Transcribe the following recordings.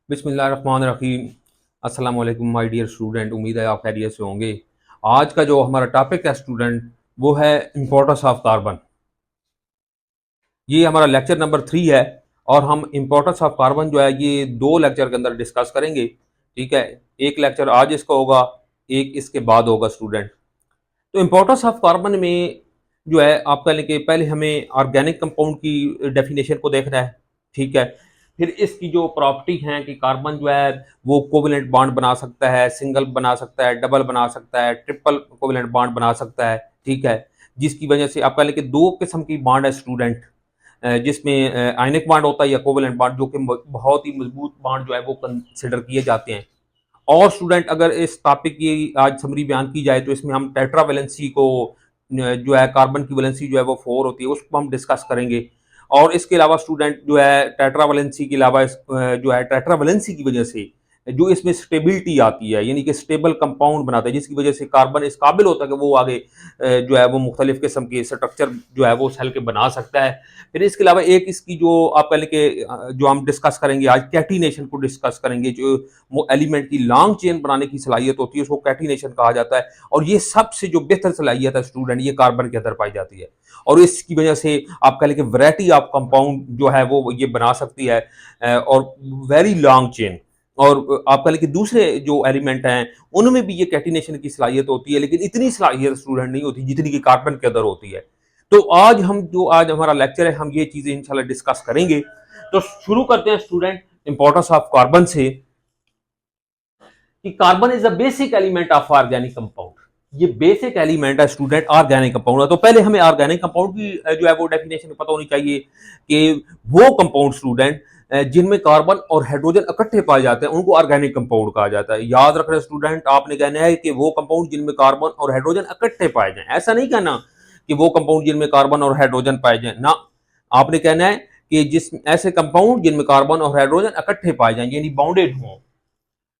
बिस्मिल्लाहिर्रहमानिर्रहीम। अस्सलाम वालेकुम माय डियर स्टूडेंट, उम्मीद है आप खैरियत से होंगे। आज का जो हमारा टॉपिक है स्टूडेंट, वो है इम्पोर्टेंस ऑफ कार्बन। ये हमारा लेक्चर नंबर 3 है और हम इम्पोर्टेंस ऑफ कार्बन जो है ये 2 लेक्चर के अंदर डिस्कस करेंगे। ठीक है, एक लेक्चर आज इसका होगा, एक इसके बाद होगा स्टूडेंट। तो इम्पोर्टेंस ऑफ कार्बन में जो है आप कह लें कि पहले हमें ऑर्गेनिक कंपाउंड की डेफिनेशन को देखना है। ठीक है, फिर इसकी जो प्रॉपर्टी हैं कि कार्बन जो है वो कोवेलेंट बॉन्ड बना सकता है, सिंगल बना सकता है, डबल बना सकता है, ट्रिपल कोवेलेंट बॉन्ड बना सकता है। ठीक है, जिसकी वजह से आप कह लें कि 2 किस्म की बॉन्ड है स्टूडेंट, जिसमें आयनिक बॉन्ड होता है या कोवेलेंट बॉन्ड, जो कि बहुत ही मजबूत बॉन्ड जो है वो कंसिडर किए जाते हैं। और स्टूडेंट अगर इस टॉपिक की आज समरी बयान की जाए तो इसमें हम टेट्रावैलेंसी को जो है कार्बन की वैलेंसी जो है वो 4 होती है, उसको हम डिस्कस करेंगे। और इसके अलावा स्टूडेंट जो है टेट्रावैलेंसी के अलावा जो है टेट्रावैलेंसी की वजह से जो इसमें स्टेबिलिटी आती है, यानी कि स्टेबल कंपाउंड बनाता है, जिसकी वजह से कार्बन इस काबिल होता है कि वो आगे जो है वो मुख्तलिफ किस्म के स्ट्रक्चर जो है वो सेल के बना सकता है। फिर इसके अलावा एक इसकी जो आप कह लें कि जो हम डिस्कस करेंगे आज, कैटिनेशन को डिस्कस करेंगे। जो वो एलिमेंट की लॉन्ग चेन बनाने की सलाहियत होती है उसको कैटिनेशन कहा जाता है, और ये सबसे जो बेहतर सलाहियत है स्टूडेंट ये कार्बन के अंदर पाई जाती है, और इसकी वजह से आप कह लें कि वैरायटी ऑफ कंपाउंड जो है वो ये बना सकती है, और वेरी लॉन्ग चेन। और आप कह लें कि दूसरे जो एलिमेंट हैं उनमें भी ये कैटिनेशन की सलाहियत होती है, लेकिन इतनी सलाहियत स्टूडेंट नहीं होती जितनी कि कार्बन के अंदर होती है। तो आज हमारा लेक्चर है, हम ये चीजें इंशाल्लाह डिस्कस करेंगे। तो शुरू करते हैं स्टूडेंट इंपॉर्टेंस ऑफ कार्बन से, कि carbon is the basic element of organic compound. ये बेसिक एलिमेंट है स्टूडेंट ऑर्गेनिक कंपाउंड। तो पहले हमें ऑर्गेनिक कंपाउंड की जो है वो डेफिनेशन पता होनी चाहिए कि वो कंपाउंड स्टूडेंट जिनमें कार्बन और हाइड्रोजन इकट्ठे पाए जाते हैं उनको ऑर्गेनिक कंपाउंड कहा जाता है। याद रखना स्टूडेंट, आपने कहना है कि वो कंपाउंड जिनमें कार्बन और हाइड्रोजन इकट्ठे पाए जाए, ऐसा नहीं कहना कि वो कंपाउंड जिनमें कार्बन और हाइड्रोजन पाए जाए ना। आपने कहना है कि जिस ऐसे कंपाउंड जिनमें कार्बन और हाइड्रोजन इकट्ठे पाए जाए, यानी बाउंडेड हों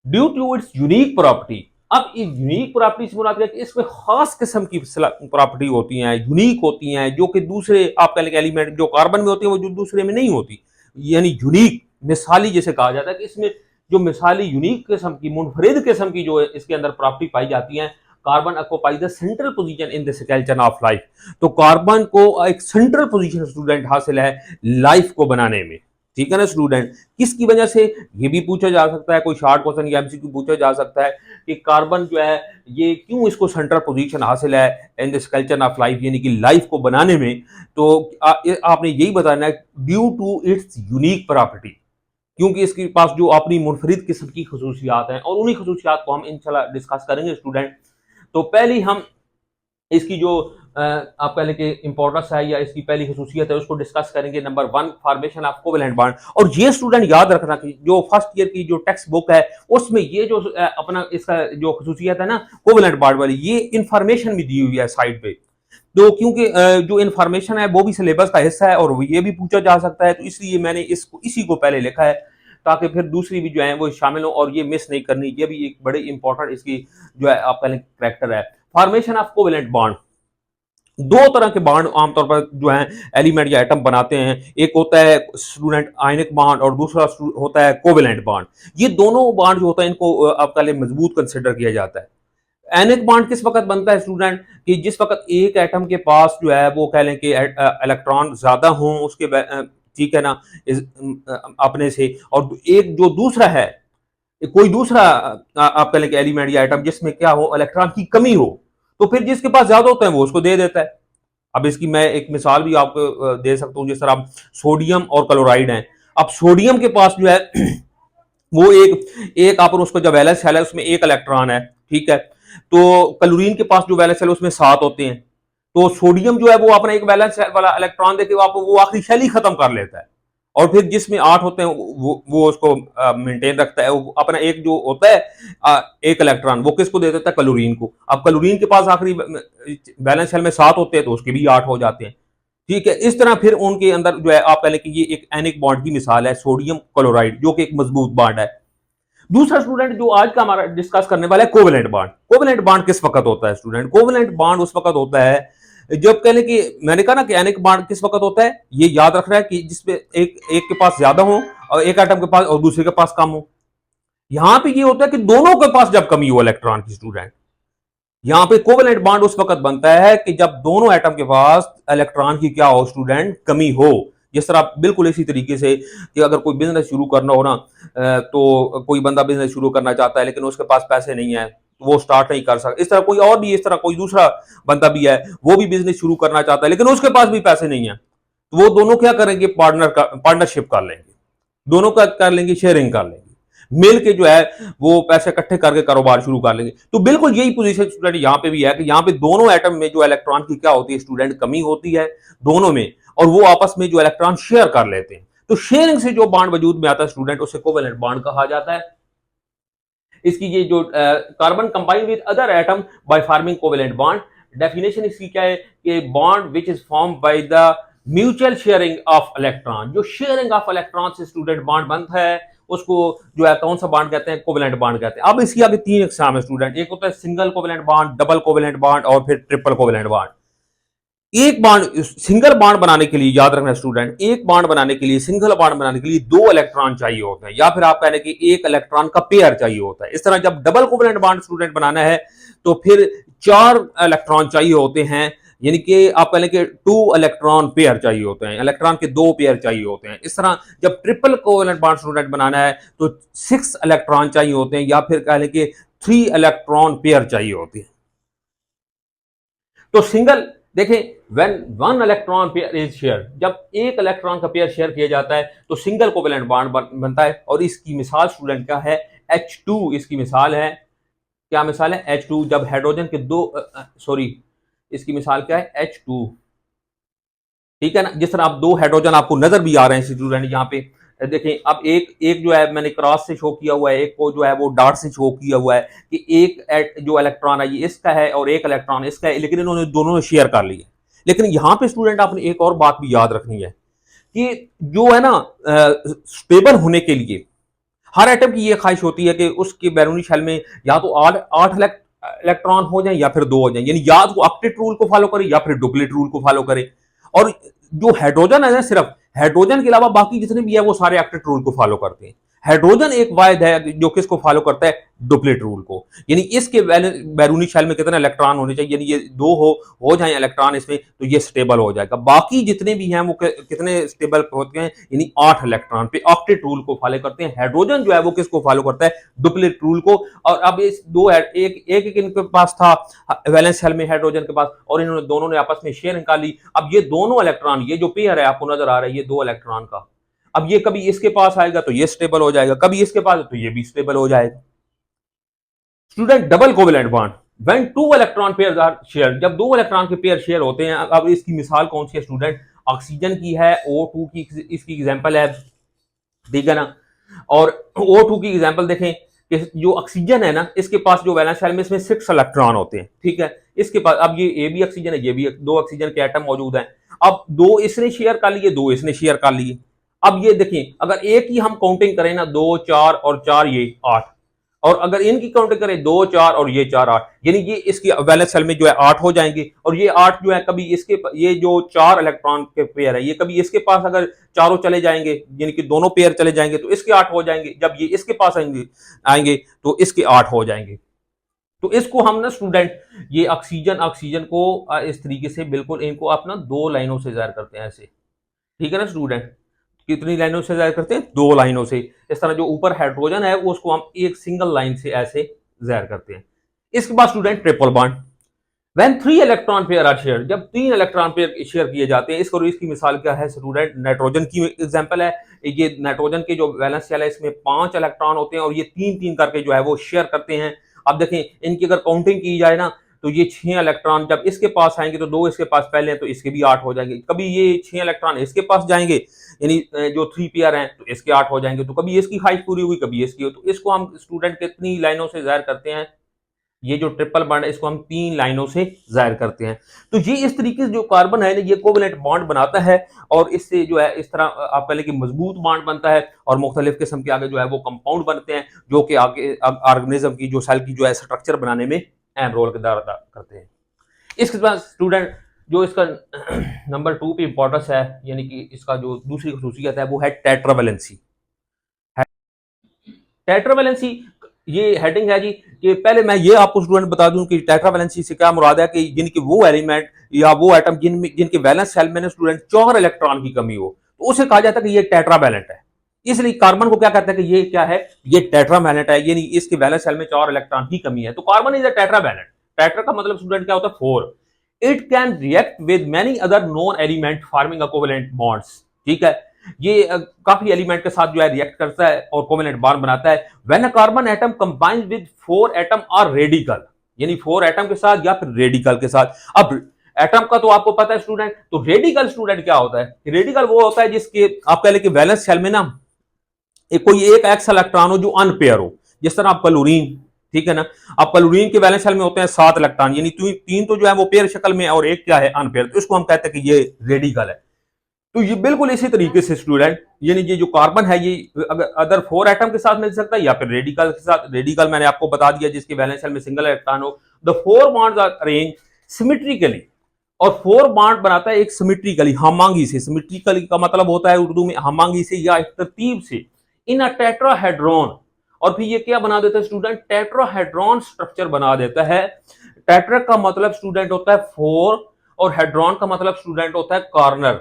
due to its unique property. अब ये यूनिक प्रॉपर्टी से मुराद है कि इसमें खास किस्म की प्रॉपर्टी होती हैं, यूनिक होती हैं, जो कि दूसरे आप कह लें एलिमेंट जो कार्बन में होती है वो जो दूसरे में नहीं होती, यानी यूनिक, मिसाली जैसे कहा जाता है कि इसमें जो मिसाली यूनिक किस्म की मुनफरिद किस्म की जो इसके अंदर प्रॉपर्टी पाई जाती है। Carbon occupies the central position in the skeleton of life. तो कार्बन को एक सेंट्रल पोजीशन स्टूडेंट हासिल है लाइफ को बनाने में। ठीक है ना स्टूडेंट, किसकी वजह से, ये भी पूछा जा सकता है, कोई शॉर्ट क्वेश्चन या एमसीक्यू पूछा जा सकता है कि कार्बन जो है ये क्यों इसको सेंट्रल पोजीशन हासिल है in the skeleton of life, यानी कि लाइफ को बनाने में। तो आपने यही बताना है due to its unique property, क्योंकि इसके पास जो अपनी मुनफरिद किस्म की खसूसियात हैं, और उन्हीं खसूसियात को हम इंशाल्लाह डिस्कस करेंगे स्टूडेंट। तो पहली हम इसकी जो आप कह लें कि इंपॉर्टेंस है या इसकी पहली खसूसियत है उसको डिस्कस करेंगे। Number 1, formation of covalent bond. और ये स्टूडेंट याद रखना कि जो फर्स्ट ईयर की जो टेक्स्ट बुक है उसमें ये जो अपना इसका जो खसूसियत है ना कोवेलेंट बॉन्ड वाली, ये इंफॉर्मेशन भी दी हुई है साइड पे। तो क्योंकि जो इंफॉर्मेशन है वो भी सिलेबस का हिस्सा है और ये भी पूछा जा सकता है, तो इसलिए मैंने इसको इसी को पहले लिखा है ताकि फिर दूसरी भी जो है वो शामिल हो और ये मिस नहीं करनी। ये भी एक बड़े इंपॉर्टेंट इसकी जो है आप कह लें करैक्टर है। फॉर्मेशन ऑफ कोवेलेंट बॉन्ड, 2 तरह के बॉन्ड आमतौर पर जो है एलिमेंट या एटम बनाते हैं। एक होता है स्टूडेंट आयनिक बॉन्ड और दूसरा होता है कोवेलेंट बॉन्ड। ये दोनों बॉन्ड जो होता है इनको आप कह लें मजबूत कंसिडर किया जाता है। एनिक बॉन्ड किस वक्त बनता है स्टूडेंट, कि जिस वक्त एक एटम के पास जो है वो कह लें कि इलेक्ट्रॉन ज्यादा हों उसके ठीक है ना अपने से, और एक जो दूसरा है कोई दूसरा आप कह लें कि एलिमेंट या एटम जिसमें क्या हो इलेक्ट्रॉन की कमी हो, तो फिर जिसके पास ज्यादा होता है वो उसको दे देता है। अब इसकी मैं एक मिसाल भी आपको दे सकता हूं, जिस तरह सोडियम और क्लोराइड हैं। अब सोडियम के पास जो है वो एक आप उसको जो वैलेंस शेल है उसमें 1 इलेक्ट्रॉन है, ठीक है। तो क्लोरीन के पास जो वैलेंस शेल है उसमें 7 होते हैं। तो सोडियम जो है वो अपना एक वैलेंस वाला इलेक्ट्रॉन देके वो आखिरी शेल ही खत्म कर लेता है, और फिर जिसमें 8 होते हैं वो उसको मेंटेन रखता है। वो अपना एक जो होता है 1 इलेक्ट्रॉन वो किसको दे देता है, क्लोरीन को। अब क्लोरीन के पास आखिरी वैलेंस शेल में 7 होते हैं तो उसके भी 8 हो जाते हैं, ठीक है। इस तरह फिर उनके अंदर जो है आप कह लें कि ये एक एनिक बॉन्ड की मिसाल है सोडियम क्लोराइड, जो कि एक मजबूत बॉन्ड है। दूसरा स्टूडेंट जो आज का हमारा डिस्कस करने वाला है कोवेलेंट बॉन्ड। कोवेलेंट बॉन्ड किस वक्त होता है स्टूडेंट, कोवेलेंट बॉन्ड उस वक्त होता है जब कह लें कि मैंने कहा ना कि एनिक बॉन्ड किस वक्त होता है, ये याद रखना है कि जिसमें एक के पास ज्यादा हो और एक एटम के पास और दूसरे के पास कम हो। यहां पे ये होता है कि दोनों के पास जब कमी हो इलेक्ट्रॉन की स्टूडेंट, यहां पे कोवेलेंट बॉन्ड उस वक्त बनता है कि जब दोनों एटम के पास इलेक्ट्रॉन की क्या हो स्टूडेंट, कमी हो। जिस तरह बिल्कुल इसी तरीके से कि अगर कोई बिजनेस शुरू करना हो ना, तो कोई बंदा बिजनेस शुरू करना चाहता है लेकिन उसके पास पैसे नहीं है, वो स्टार्ट नहीं कर सकता। इस तरह कोई और भी, इस तरह कोई दूसरा बंदा भी है, वो भी बिजनेस शुरू करना चाहता है लेकिन उसके पास भी पैसे नहीं है, तो वो दोनों क्या करेंगे, पार्टनरशिप कर लेंगे, दोनों का कर लेंगे, शेयरिंग कर लेंगे, मिल के जो है वो पैसे इकट्ठे करके कारोबार शुरू कर लेंगे। तो बिल्कुल यही पोजीशन स्टूडेंट यहां पे भी है कि यहां पे दोनों एटम में जो इलेक्ट्रॉन की क्या होती है स्टूडेंट, कमी होती है दोनों में, और वो आपस में जो इलेक्ट्रॉन शेयर कर लेते हैं। तो शेयरिंग से जो बॉन्ड वजूद में आता है स्टूडेंट, उसे कोवेलेंट बॉन्ड कहा जाता है। इसकी ये जो carbon combine with other atom by forming covalent bond, definition इसकी क्या है कि bond which is form by the mutual sharing of electron, जो शेयरिंग ऑफ इलेक्ट्रॉन से स्टूडेंट बॉन्ड बनता है उसको जो है कौन सा बॉन्ड कहते हैं, कोवेलेंट बॉन्ड कहते हैं। अब इसकी आगे तीन इकसाम है स्टूडेंट, एक होता है single covalent bond, double covalent bond और फिर ट्रिपल कोवेलेंट बॉन्ड। एक बॉन्ड, सिंगल बॉन्ड बनाने के लिए याद रखना स्टूडेंट, एक बॉन्ड बनाने के लिए, सिंगल बॉन्ड बनाने के लिए दो इलेक्ट्रॉन चाहिए होते हैं, या फिर आप कहने की एक इलेक्ट्रॉन का पेयर चाहिए होता है। इस तरह जब डबल कोवेलेंट बॉन्ड स्टूडेंट बनाना है तो फिर चार इलेक्ट्रॉन चाहिए होते हैं, यानी कि आप कह लें कि टू इलेक्ट्रॉन पेयर चाहिए होते हैं, इलेक्ट्रॉन के दो पेयर चाहिए होते हैं। इस तरह जब ट्रिपल कोवेलेंट बॉन्ड स्टूडेंट बनाना है तो सिक्स इलेक्ट्रॉन चाहिए होते हैं, या फिर कह लें कि थ्री इलेक्ट्रॉन पेयर चाहिए होते हैं। तो सिंगल देखें, when one electron pair is share, जब एक इलेक्ट्रॉन का पेयर शेयर किया जाता है तो सिंगल कोवेलेंट बॉन्ड बनता है। और इसकी मिसाल स्टूडेंट क्या है, H2 इसकी मिसाल है। क्या मिसाल है, H2। जब हाइड्रोजन के दो सॉरी, इसकी मिसाल क्या है, H2, ठीक है ना। जिस तरह आप दो हाइड्रोजन आपको नजर भी आ रहे हैं स्टूडेंट यहाँ पे, देखें अब एक एक जो है मैंने क्रॉस से शो किया हुआ है, एक को जो है वो डॉट से शो किया हुआ है कि एक जो इलेक्ट्रॉन है ये इसका है और एक इलेक्ट्रॉन इसका है, लेकिन इन्होंने दोनों ने शेयर कर लिया। लेकिन यहाँ पे स्टूडेंट आपने एक और बात भी याद रखनी है कि जो है ना, स्टेबल होने के लिए हर एटम की ये ख्वाहिश होती है कि उसके बैरूनी शेल में या तो आठ आठ इलेक्ट्रॉन हो जाए या फिर दो हो जाए, यानी या तो ऑक्टेट रूल को फॉलो करे या फिर डुप्लेट रूल को फॉलो करे। और जो हाइड्रोजन है ना, सिर्फ हाइड्रोजन के अलावा बाकी जितने भी है वो सारे ऑक्टेट रूल को फॉलो करते हैं। हाइड्रोजन एक वाहिद है जो किसको फॉलो करता है, डुप्लेट रूल को। यानी इसके बैरूनी शेल में कितने इलेक्ट्रॉन होने चाहिए, यानी ये दो हो जाए इलेक्ट्रॉन इसमें तो ये स्टेबल हो जाएगा। बाकी जितने भी हैं वो कितने स्टेबल होते हैं, यानी 8 इलेक्ट्रॉन पे ऑक्टेट रूल को फॉलो करते हैं। हाइड्रोजन जो है वो किसको फॉलो करता है, डुप्लेट रूल को। और अब इस दो एक इनके पास था वैलेंस शेल में हाइड्रोजन के पास, और इन्होंने दोनों ने आपस में शेयर निकाली। अब ये दोनों इलेक्ट्रॉन, ये जो पेयर है आपको नजर आ रहा है, ये दो इलेक्ट्रॉन का, अब ये कभी इसके पास आएगा तो ये स्टेबल हो जाएगा, कभी इसके पास तो ये भी स्टेबल हो जाएगा। Student double covalent bond, when two electron pair are share, जब दो इलेक्ट्रॉन के पेयर शेयर होते हैं। अब इसकी मिसाल कौन सी है स्टूडेंट, ऑक्सीजन की है, O2 की इसकी एग्जांपल है, ठीक है ना। और O2 की एग्जांपल देखें कि जो ऑक्सीजन है ना, इसके पास जो वैलेंस शेल में इसमें 6 इलेक्ट्रॉन होते हैं, ठीक है। इसके पास अब ये भी ऑक्सीजन है, ये भी दो ऑक्सीजन के एटम मौजूद हैं। अब दो इसने शेयर कर लिए, दो इसने शेयर कर लिए। अब ये देखिए, अगर एक ही हम काउंटिंग करें ना, दो चार और चार ये 8, और अगर इनकी काउंटिंग करें दो चार और ये चार 8, यानी ये इसकी वैलेंस शेल में जो है 8 हो जाएंगे। और ये 8 जो है कभी इसके, ये जो चार इलेक्ट्रॉन के पेयर है ये कभी इसके पास अगर चारों चले जाएंगे, यानी कि दोनों पेयर चले जाएंगे तो इसके 8 हो जाएंगे। जब ये इसके पास आएंगे आएंगे तो इसके 8 हो जाएंगे। तो इसको हम ना स्टूडेंट, ये ऑक्सीजन ऑक्सीजन को इस तरीके से बिल्कुल इनको अपना दो लाइनों से जाहिर करते हैं ऐसे, ठीक है ना स्टूडेंट। कितनी लाइनों से जाहिर करते हैं, दो लाइनों से। इस तरह जो ऊपर हाइड्रोजन है वो उसको हम एक सिंगल लाइन से ऐसे जाहिर करते हैं। इसके बाद student triple bond, when three electron pair are share, जब तीन इलेक्ट्रॉन पेयर शेयर किए जाते हैं। इसको इसकी मिसाल क्या है स्टूडेंट, नाइट्रोजन की एग्जांपल है। ये नाइट्रोजन के जो वैलेंस शेल है इसमें 5 इलेक्ट्रॉन होते हैं और ये तीन तीन करके जो है वो शेयर करते हैं। अब देखें इनकी अगर काउंटिंग की जाए ना तो ये 6 इलेक्ट्रॉन जब इसके पास आएंगे तो दो इसके पास पहले हैं तो इसके भी 8 हो जाएंगे। कभी ये 6 इलेक्ट्रॉन इसके पास जाएंगे, यानी जो 3 पेयर हैं तो इसके 8 हो जाएंगे। तो कभी इसकी ख्वाहिश पूरी हुई, कभी इसकी हो। तो इसको हम स्टूडेंट कितनी लाइनों से जाहिर करते हैं, ये जो ट्रिपल बॉन्ड है इसको हम 3 लाइनों से जाहिर करते हैं। तो ये इस तरीके से जो कार्बन है ना, ये कोवेलेंट बॉन्ड बनाता है और इससे जो है इस तरह आप कह लें कि मजबूत बॉन्ड बनता है और मुख्तलिफ किस्म के आगे जो है वो कंपाउंड बनते हैं जो कि आगे ऑर्गेनिज्म की जो सेल की जो है स्ट्रक्चर बनाने में अहम रोल किरदार अदा करते हैं। इसके बाद स्टूडेंट जो इसका नंबर 2 पे इंपॉर्टेंस है, यानी कि इसका जो दूसरी खसूसियत है वो है टेट्रावेलेंसी। टेट्रावैलेंसी ये हेडिंग है जी कि पहले मैं ये आपको स्टूडेंट बता दूं कि टेट्रावैलेंसी से क्या मुराद है कि जिनकी वो एलिमेंट या वो एटम जिनके वैलेंस शेल में स्टूडेंट 4 इलेक्ट्रॉन की कमी हो तो उसे कहा जाता है कि ये टेट्रावैलेंट है। इसलिए कार्बन को क्या कहते हैं कि ये क्या है, ये टेट्रावैलेंट है, यानी इसके वैलेंस शेल में 4 इलेक्ट्रॉन की कमी है। तो carbon is a tetravalent. Tetra का मतलब स्टूडेंट क्या होता है 4। It can react with many other non element forming a covalent bonds. ठीक है, ये काफी एलिमेंट के साथ जो है रिएक्ट करता है और कोवेलेंट बॉन्ड बनाता है। When a carbon atom combines with 4 atom और रेडिकल, यानी 4 एटम के साथ या फिर रेडिकल के साथ। अब एटम का तो आपको पता है स्टूडेंट, तो रेडिकल स्टूडेंट क्या होता है? रेडिकल वो होता है जिसके आप कह लें कि वैलेंस शेल में ना कोई एक एक्स इलेक्ट्रॉन हो जो अनपेयर हो। जिस तरह आप क्लोरीन, ठीक है ना, आप क्लोरीन के वैलेंस शेल में होते हैं 7 इलेक्ट्रॉन, यानी 3 तो जो है वो पेयर शक्ल में और एक क्या है अनपेयर, तो इसको हम कहते हैं कि ये रेडिकल है। तो ये बिल्कुल इसी तरीके से स्टूडेंट, यानी ये जो कार्बन है ये अगर अदर 4 एटम के साथ मिल सकता है या फिर रेडिकल के साथ। रेडिकल मैंने आपको बता दिया जिसके वैलेंस शेल में सिंगल इलेक्ट्रॉन हो। The 4 bonds are arrange symmetrically, और 4 बॉन्ड बनाता है एक सिमेट्रिकली, हमांगी से। सिमेट्रिकली का मतलब होता है उर्दू में हमांगी से या एक तरतीब से, इन अ टेट्राहेड्रॉन। और फिर ये क्या बना देता है स्टूडेंट? टेट्राहेड्रॉन स्ट्रक्चर बना देता है। टेट्रा का मतलब स्टूडेंट होता है 4 और हेड्रॉन का मतलब स्टूडेंट होता है कॉर्नर,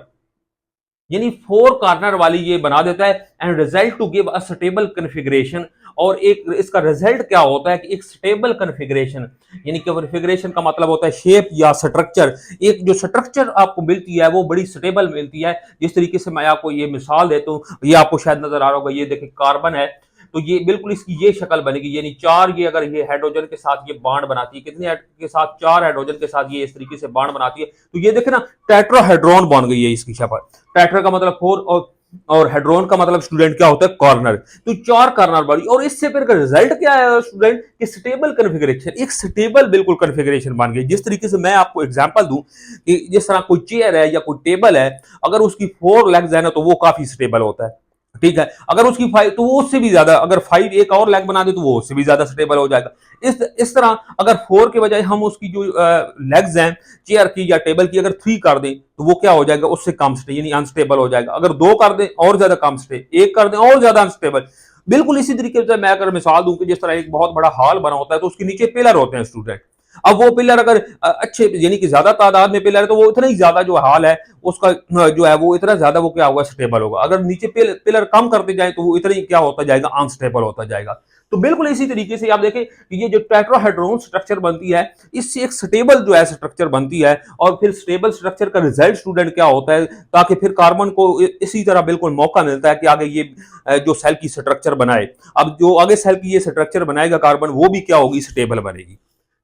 यानी 4 कॉर्नर वाली ये बना देता है। And result to give a stable configuration, और एक इसका रिजल्ट क्या होता है कि एक स्टेबल कन्फिग्रेशन, यानी कि कन्फिग्रेशन का मतलब होता है शेप या स्ट्रक्चर। एक जो स्ट्रक्चर आपको मिलती है वो बड़ी स्टेबल मिलती है। जिस तरीके से मैं आपको ये मिसाल देता हूँ, ये आपको शायद नजर आ रहा होगा, ये देखिए कार्बन है, तो ये बिल्कुल इसकी ये शक्ल बनेगी, यानी 4 ये अगर ये हाइड्रोजन के साथ ये बॉन्ड बनाती है, कितने के साथ? 4 हाइड्रोजन के साथ ये इस तरीके से बॉन्ड बनाती है, तो ये देखे ना टेट्राहेड्रॉन बन गई है इसकी शक्ल। टेट्रा का मतलब 4 और हेड्रोन का मतलब स्टूडेंट क्या होता है? कॉर्नर। तो 4 कॉर्नर वाली, और इससे फिर रिजल्ट क्या है स्टूडेंट कि स्टेबल कन्फिग्रेशन, एक स्टेबल बिल्कुल कन्फिग्रेशन बन गई। जिस तरीके से मैं आपको एग्जांपल दूं कि जिस तरह कोई चेयर है या कोई टेबल है, अगर उसकी 4 लेग्स है ना तो वो काफी स्टेबल होता है। ठीक है, अगर उसकी 5 तो वो उससे भी ज्यादा, अगर 5 एक और लेग बना दे तो वो उससे भी ज्यादा स्टेबल हो जाएगा। इस तरह अगर 4 के बजाय हम उसकी जो लेग्स हैं चेयर की या टेबल की अगर 3 कर दें तो वो क्या हो जाएगा? उससे कम स्टेबल, यानी अनस्टेबल हो जाएगा। अगर 2 कर दें और ज्यादा कम स्टेबल, 1 कर दें और ज्यादा अनस्टेबल। बिल्कुल इसी तरीके से मैं अगर मिसाल दूं कि जिस तरह एक बहुत बड़ा हॉल बना होता है तो उसके नीचे पिलर होते हैं स्टूडेंट। अब वो पिलर अगर अच्छे यानी कि ज्यादा तादाद में पिलर है तो वो इतना ही ज्यादा जो हाल है उसका जो है वो इतना ज्यादा वो क्या होगा? स्टेबल होगा। अगर नीचे पिलर कम करते जाए तो वो इतना ही क्या होता जाएगा? अनस्टेबल होता जाएगा। तो बिल्कुल इसी तरीके से आप देखें कि ये जो टेट्राहेड्रॉन स्ट्रक्चर बनती है, इससे एक स्टेबल जो है स्ट्रक्चर बनती है। और फिर स्टेबल स्ट्रक्चर का रिजल्ट स्टूडेंट क्या होता है, ताकि फिर कार्बन को इसी तरह बिल्कुल मौका मिलता है कि आगे ये जो सेल की स्ट्रक्चर बनाए। अब जो आगे सेल की ये स्ट्रक्चर बनाएगा कार्बन, वो भी क्या होगी? स्टेबल बनेगी।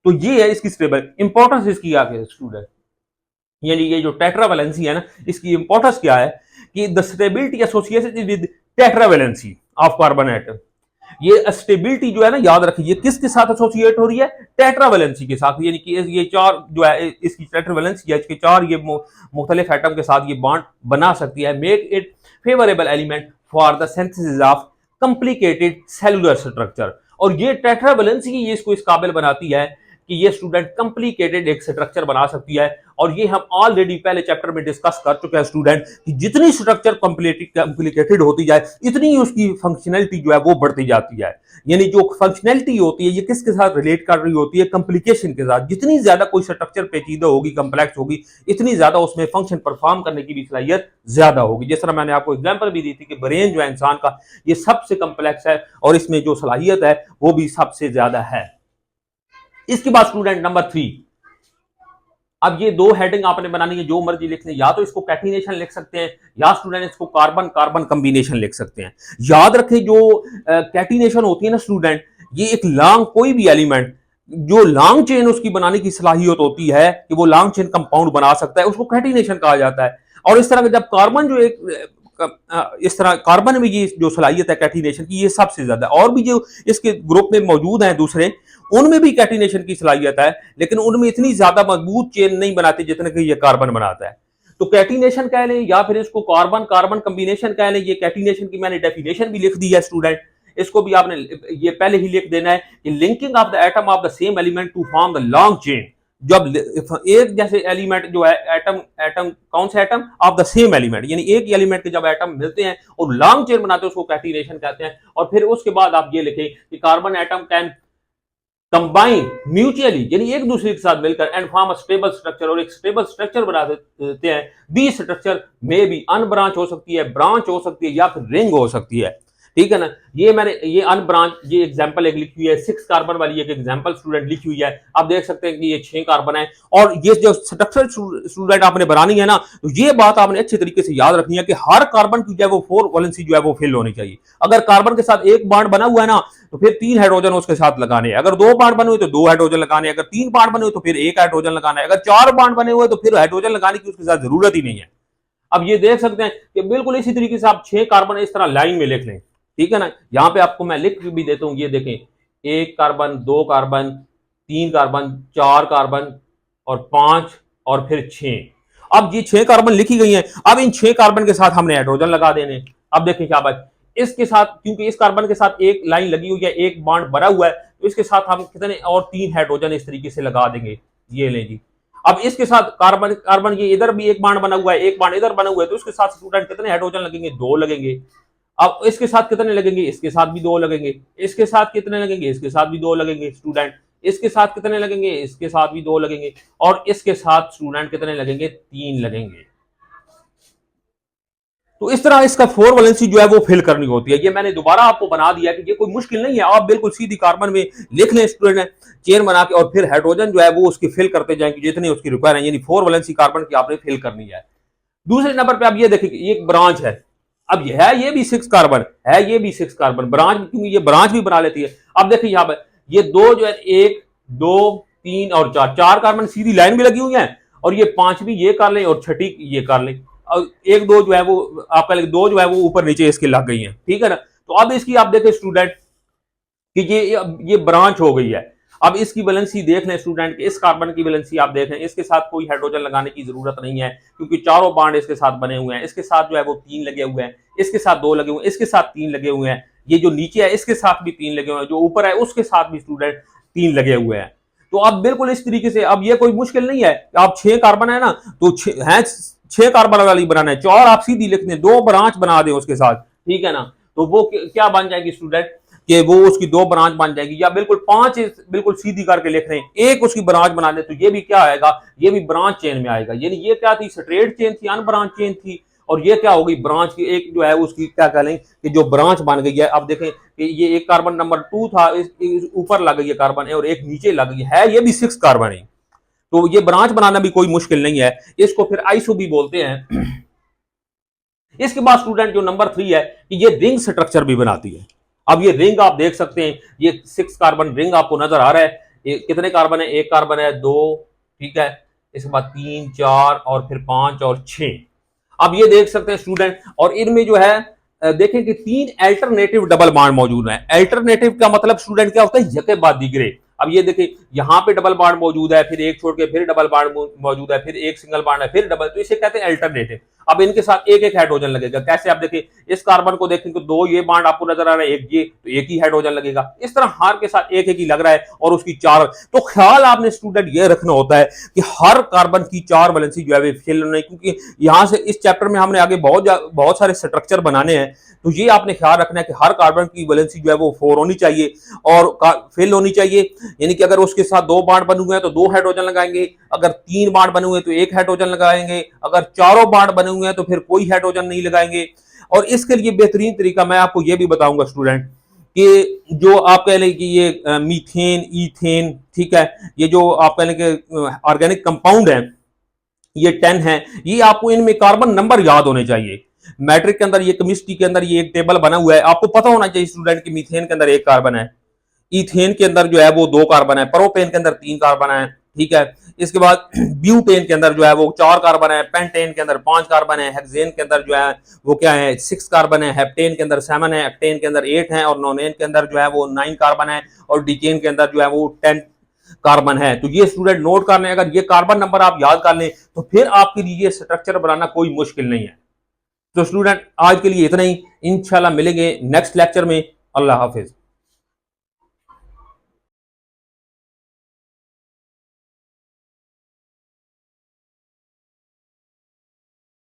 तो ये है इसकी स्टेबल इंपॉर्टेंस। इसकी आगे स्टूडेंट, यानी ये जो टेट्रावैलेंसी है ना, इसकी इंपॉर्टेंस क्या है कि the stability associated with tetravalency of carbon atom. ये स्टेबिलिटी जो है ना, याद रखिए, ये किसके साथ एसोसिएट हो रही है? टेट्रावैलेंसी के साथ। यानी कि ये 4 जो है इसकी टेट्रावैलेंसी है, इसके 4 ये मुख्तलिफ एटम के साथ ये बॉन्ड बना सकती है। Make it favourable element for the synthesis of complicated cellular structure. और ये टेट्रावैलेंसी ये इसको इस काबिल बनाती है कि ये स्टूडेंट कॉम्प्लिकेटेड एक स्ट्रक्चर बना सकती है। और ये हम ऑलरेडी पहले चैप्टर में डिस्कस कर चुके हैं स्टूडेंट कि जितनी स्ट्रक्चर कॉम्प्लिकेटेड होती जाए इतनी उसकी फंक्शनैलिटी जो है वो बढ़ती जाती है। यानी जो फंक्शनैलिटी होती है ये किसके साथ रिलेट कर रही होती है? कॉम्प्लिकेशन के साथ। जितनी ज्यादा कोई स्ट्रक्चर पेचीदा होगी, कॉम्प्लेक्स होगी, इतनी ज्यादा उसमें फंक्शन परफॉर्म करने की भी सलाहियत ज्यादा होगी। जिस तरह मैंने आपको एग्जांपल भी दी थी कि ब्रेन जो है इंसान का, ये सबसे कॉम्प्लेक्स है और इसमें जो सलाहियत है वो भी सबसे ज्यादा है। इसके बाद स्टूडेंट नंबर 3, अब ये 2 हेडिंग आपने बनानी है, जो मर्जी लिख लें, या तो इसको कैटिनेशन लिख सकते हैं या स्टूडेंट इसको कार्बन कार्बन कॉम्बिनेशन लिख सकते हैं। याद रखें जो कैटिनेशन होती है ना स्टूडेंट, ये एक लॉन्ग कोई भी एलिमेंट जो लॉन्ग चेन उसकी बनाने की सलाहियत होती है कि वो लॉन्ग चेन कंपाउंड बना सकता है, उसको कैटिनेशन कहा जाता है। और इस तरह जब कार्बन जो एक इस तरह कार्बन में ये जो सलाहियत है कैटिनेशन की, ये सबसे ज्यादा। और भी जो इसके ग्रुप में मौजूद हैं दूसरे, उनमें भी कैटिनेशन की सलाहियत है, लेकिन उनमें इतनी ज्यादा मजबूत चेन नहीं बनाते जितने कि ये कार्बन बनाता है। तो कैटिनेशन कह लें या फिर इसको कार्बन कार्बन कॉम्बिनेशन कह लें। ये कैटिनेशन की मैंने डेफिनेशन भी लिख दी है स्टूडेंट, इसको भी आपने ये पहले ही लिख देना है कि linking of the atom of the same element to form the long chain. जब एक जैसे एलिमेंट जो है एटम एटम कौन सा atom of the same element, यानी एक ही एलिमेंट के जब एटम मिलते हैं और लॉन्ग चेन बनाते हैं उसको कैटिनेशन कहते हैं। और फिर उसके बाद आप ये लिखें कि carbon atom can combine mutually, यानी एक दूसरे के साथ मिलकर and form a stable structure, और एक स्टेबल स्ट्रक्चर बना देते हैं। बी स्ट्रक्चर में भी अनब्रांच हो सकती है, ब्रांच हो सकती है, या फिर रिंग हो सकती है। ठीक है ना, ये मैंने ये अनब्रांच ये एग्जांपल एक लिखी हुई है, 6 कार्बन वाली एक एग्जांपल स्टूडेंट लिखी हुई है। आप देख सकते हैं कि ये 6 कार्बन है, और ये जो स्ट्रक्चर स्टूडेंट आपने बनानी है ना, तो ये बात आपने अच्छे तरीके से याद रखनी है कि हर कार्बन की जो है वो 4 वैलेंसी जो है वो फिल होनी चाहिए। अगर कार्बन के साथ एक बॉन्ड बना हुआ है ना, तो फिर 3 हाइड्रोजन उसके साथ लगाने हैं। अगर 2 बॉन्ड बने हुए तो 2 हाइड्रोजन लगाने हैं, अगर 3 बॉन्ड बने हुए तो फिर 1 हाइड्रोजन लगाना है, अगर 4 बॉन्ड बने हुए तो फिर हाइड्रोजन लगाने की उसके साथ जरूरत ही नहीं है। अब ये देख सकते हैं कि बिल्कुल इसी तरीके से आप 6 कार्बन इस तरह लाइन में लिख लें। ठीक है ना, यहां पे आपको मैं लिख भी देता हूं, ये देखें, 1 कार्बन, 2 कार्बन, 3 कार्बन, 4 कार्बन और 5 और फिर 6। अब ये 6 कार्बन लिखी गई हैं। अब इन 6 कार्बन के साथ हमने हाइड्रोजन लगा देने। अब देखें क्या बात, इसके साथ क्योंकि इस कार्बन के साथ एक लाइन लगी हुई है, एक बॉन्ड भरा हुआ है, तो इसके साथ हम कितने और 3 हाइड्रोजन इस तरीके से लगा देंगे। ये लें जी। अब इसके साथ कार्बन कार्बन ये इधर भी एक बॉन्ड बना हुआ है, एक बॉन्ड इधर बना हुआ है, तो इसके साथ स्टूडेंट कितने हाइड्रोजन लगेंगे? 2 लगेंगे। अब इसके साथ कितने लगेंगे? इसके साथ भी 2 लगेंगे। इसके साथ कितने लगेंगे? इसके साथ भी 2 लगेंगे स्टूडेंट। इसके साथ कितने लगेंगे? इसके साथ भी 2 लगेंगे। और इसके साथ स्टूडेंट कितने लगेंगे? 3 लगेंगे। तो इस तरह इसका 4 वैलेंसी जो है वो फिल करनी होती है। ये मैंने दोबारा आपको बना दिया कि ये कोई मुश्किल नहीं है, आप बिल्कुल सीधी कार्बन में लिख लें स्टूडेंट चेन बना के, और फिर हाइड्रोजन जो है वो उसकी फिल करते जाएंगे जितनी उसकी रिक्वायर है, यानी 4 वैलेंसी कार्बन की आपने फिल करनी है। दूसरे नंबर पे आप ये देखिए, एक ब्रांच है। अब ये है, ये भी 6 कार्बन है, ये भी 6 कार्बन ब्रांच, क्योंकि ये ब्रांच भी बना लेती है। अब देखिए यहाँ पे ये 2 जो है, 1 2 3 और 4, 4 कार्बन सीधी लाइन में लगी हुई है, और ये 5 भी ये कर लें और छठी ये कर लें, और 1 2 जो है वो आपका 2 जो है वो ऊपर नीचे इसके लग गई है। ठीक है ना, तो अब इसकी आप देखें स्टूडेंट कि ये ब्रांच हो गई है। अब इसकी वैलेंसी देख लें स्टूडेंट, इस कार्बन की वैलेंसी आप देख लें, इसके साथ कोई हाइड्रोजन लगाने की जरूरत नहीं है, क्योंकि चारों बॉन्ड इसके साथ बने हुए हैं। इसके साथ जो है वो 3 लगे हुए हैं, इसके साथ 2 लगे हुए हैं, इसके साथ 3 लगे हुए हैं, ये जो नीचे है इसके साथ भी 3 लगे हुए हैं, जो ऊपर है उसके साथ भी स्टूडेंट 3 लगे हुए हैं। तो अब बिल्कुल इस तरीके से, अब ये कोई मुश्किल नहीं है। आप 6 कार्बन है ना, तो 6 कार्बन वाली बनाना है, 4 आप सीधी लिख दें, 2 ब्रांच बना दें उसके साथ। ठीक है ना, तो वो क्या बन जाएगी स्टूडेंट कि वो उसकी 2 ब्रांच बन जाएगी, या बिल्कुल 5 बिल्कुल सीधी करके लिख रहे हैं, एक उसकी ब्रांच बना दे, तो ये भी क्या आएगा? ये भी ब्रांच चेन में आएगा। यानी ये क्या थी? स्ट्रेट चेन थी, अनब्रांच चेन थी, और ये क्या होगी? ब्रांच की एक जो है उसकी क्या कह लें कि जो ब्रांच बन गई है। अब देखें कि ये एक कार्बन नंबर 2 था, इस ऊपर लग गई है कार्बन है, और एक नीचे लग गई है, ये भी 6 कार्बन है। तो ये ब्रांच बनाना भी कोई मुश्किल नहीं है, इसको फिर आइसो भी बोलते हैं। इसके बाद स्टूडेंट जो नंबर 3 है कि ये रिंग स्ट्रक्चर भी बनाती है। अब ये रिंग आप देख सकते हैं, ये 6 कार्बन रिंग आपको नजर आ रहा है। ये कितने कार्बन है? 1 कार्बन है, 2, ठीक है, इसके बाद 3 4 और फिर 5 और 6। अब ये देख सकते हैं स्टूडेंट, और इनमें जो है देखें कि 3 अल्टरनेटिव डबल बॉन्ड मौजूद हैं। अल्टरनेटिव का मतलब स्टूडेंट क्या होता है? यके बाद दिगरे। अब ये देखिए यहां पे डबल बॉन्ड मौजूद है, फिर एक छोड़ के फिर डबल बॉन्ड मौजूद है, फिर एक सिंगल बॉन्ड है, फिर डबल, तो इसे कहते हैं अल्टरनेटिव। अब इनके साथ एक एक हाइड्रोजन लगेगा। कैसे? आप देखिए इस कार्बन को देखें तो 2 ये बॉन्ड आपको नजर आ रहा है, एक ये, तो एक ही हाइड्रोजन लगेगा। इस तरह हर के साथ एक एक ही लग रहा है, और उसकी 4। तो ख्याल आपने स्टूडेंट ये रखना होता है कि हर कार्बन की 4 वैलेंसी जो है फिल नहीं, क्योंकि यहां से इस चैप्टर में हमने आगे बहुत सारे स्ट्रक्चर बनाने हैं। तो ये आपने ख्याल रखना है कि हर कार्बन की वैलेंसी जो है वो 4 होनी चाहिए और फिल होनी चाहिए। यानी कि अगर उसके साथ 2 बॉन्ड बने हुए हैं तो 2 हाइड्रोजन लगाएंगे, अगर 3 बॉन्ड बने हुए हैं तो 1 हाइड्रोजन लगाएंगे, अगर चारों बॉन्ड बने हुए हैं तो फिर कोई हाइड्रोजन नहीं लगाएंगे। और इसके लिए बेहतरीन तरीका मैं आपको ये भी बताऊंगा स्टूडेंट कि जो आप कह लें कि ये मीथेन, ईथेन, ठीक है, ये जो आप कह लें कि ऑर्गेनिक कंपाउंड है, ये 10 है, ये आपको इनमें कार्बन नंबर याद होने चाहिए। मैट्रिक के अंदर, ये केमिस्ट्री के अंदर ये एक टेबल बना हुआ है, आपको पता होना चाहिए स्टूडेंट कि मीथेन के अंदर 1 कार्बन है, इथेन के अंदर जो है वो 2 कार्बन है, प्रोपेन के अंदर 3 कार्बन है, ठीक है। इसके बाद ब्यूटेन के अंदर जो है वो 4 कार्बन है, पेंटेन के अंदर 5 कार्बन है, हेक्सेन के अंदर जो है वो क्या है 6 कार्बन है, हेप्टेन के अंदर 7 है, एक्टेन के अंदर 8 है, और नोनेन के अंदर जो है वो 9 कार्बन है, और डिकेन के अंदर जो है वो 10 कार्बन है। तो ये स्टूडेंट नोट कर लें, अगर ये कार्बन नंबर आप याद कर लें तो फिर आपके लिए स्ट्रक्चर बनाना कोई मुश्किल नहीं है। तो स्टूडेंट आज के लिए इतना ही, इंशाल्लाह मिलेंगे नेक्स्ट लेक्चर में। अल्लाह हाफिज।